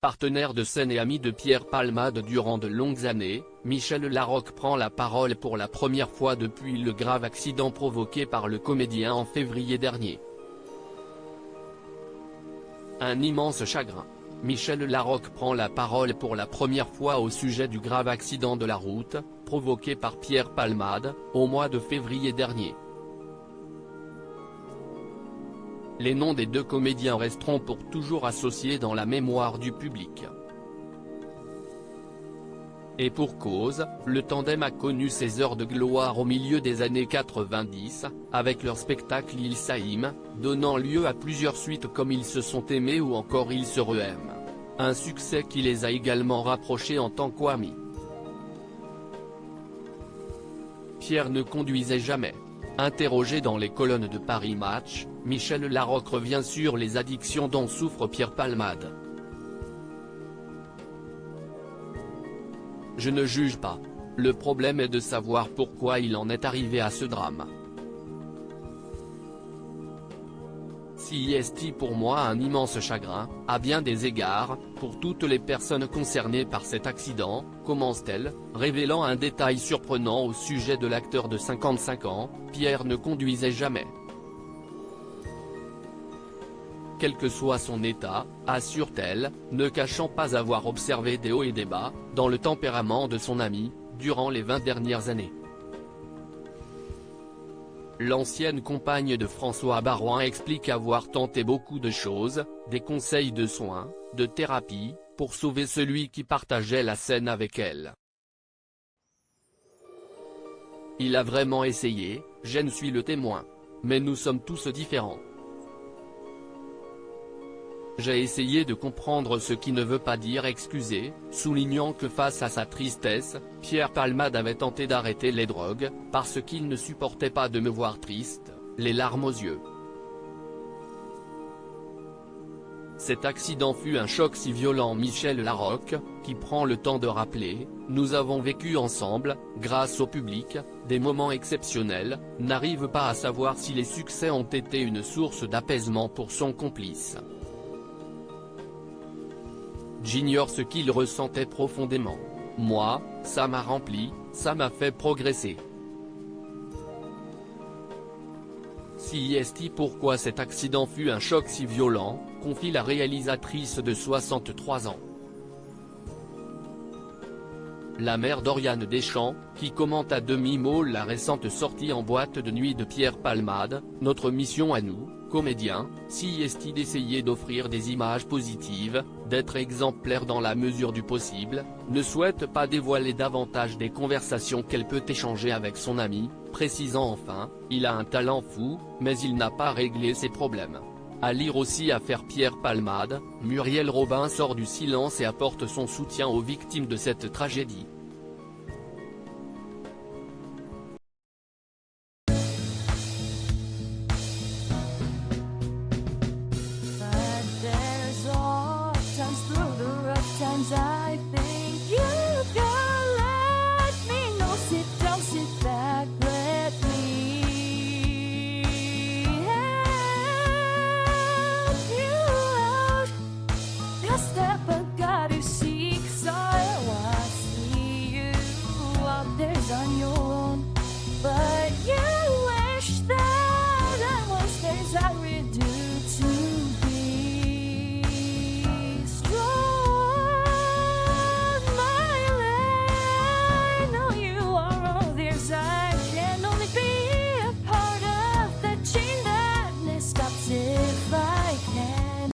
Partenaire de scène et ami de Pierre Palmade durant de longues années, Michel Larocque prend la parole pour la première fois depuis le grave accident provoqué par le comédien en février dernier. Un immense chagrin. Michel Larocque prend la parole pour la première fois au sujet du grave accident de la route, provoqué par Pierre Palmade, au mois de février dernier. Les noms des deux comédiens resteront pour toujours associés dans la mémoire du public. Et pour cause, le tandem a connu ses heures de gloire au milieu des années 90, avec leur spectacle Il s'aime, donnant lieu à plusieurs suites comme Ils se sont aimés ou encore Ils se re-aiment. Un succès qui les a également rapprochés en tant qu'amis. Pierre ne conduisait jamais. Interrogé dans les colonnes de Paris Match, Michel Larocque revient sur les addictions dont souffre Pierre Palmade. Je ne juge pas. Le problème est de savoir pourquoi il en est arrivé à ce drame. Si est pour moi un immense chagrin, à bien des égards, pour toutes les personnes concernées par cet accident, commence-t-elle, révélant un détail surprenant au sujet de l'acteur de 55 ans, Pierre ne conduisait jamais. Quel que soit son état, assure-t-elle, ne cachant pas avoir observé des hauts et des bas, dans le tempérament de son ami, durant les 20 dernières années. L'ancienne compagne de François Baroin explique avoir tenté beaucoup de choses, des conseils de soins, de thérapie, pour sauver celui qui partageait la scène avec elle. Il a vraiment essayé, je ne suis le témoin. Mais nous sommes tous différents. J'ai essayé de comprendre ce qui ne veut pas dire excuser, soulignant que face à sa tristesse, Pierre Palmade avait tenté d'arrêter les drogues, parce qu'il ne supportait pas de me voir triste, les larmes aux yeux. Cet accident fut un choc si violent. Michel Larocque, qui prend le temps de rappeler, nous avons vécu ensemble, grâce au public, des moments exceptionnels, n'arrive pas à savoir si les succès ont été une source d'apaisement pour son complice. J'ignore ce qu'il ressentait profondément. Moi, ça m'a rempli, ça m'a fait progresser. Si est pourquoi cet accident fut un choc si violent, confie la réalisatrice de 63 ans. La mère d'Oriane Deschamps, qui commente à demi-mot la récente sortie en boîte de nuit de Pierre Palmade, notre mission à nous, comédiens, si est d'essayer d'offrir des images positives, d'être exemplaire dans la mesure du possible, ne souhaite pas dévoiler davantage des conversations qu'elle peut échanger avec son ami, précisant enfin, il a un talent fou, mais il n'a pas réglé ses problèmes. À lire aussi Affaire Pierre Palmade, Muriel Robin sort du silence et apporte son soutien aux victimes de cette tragédie.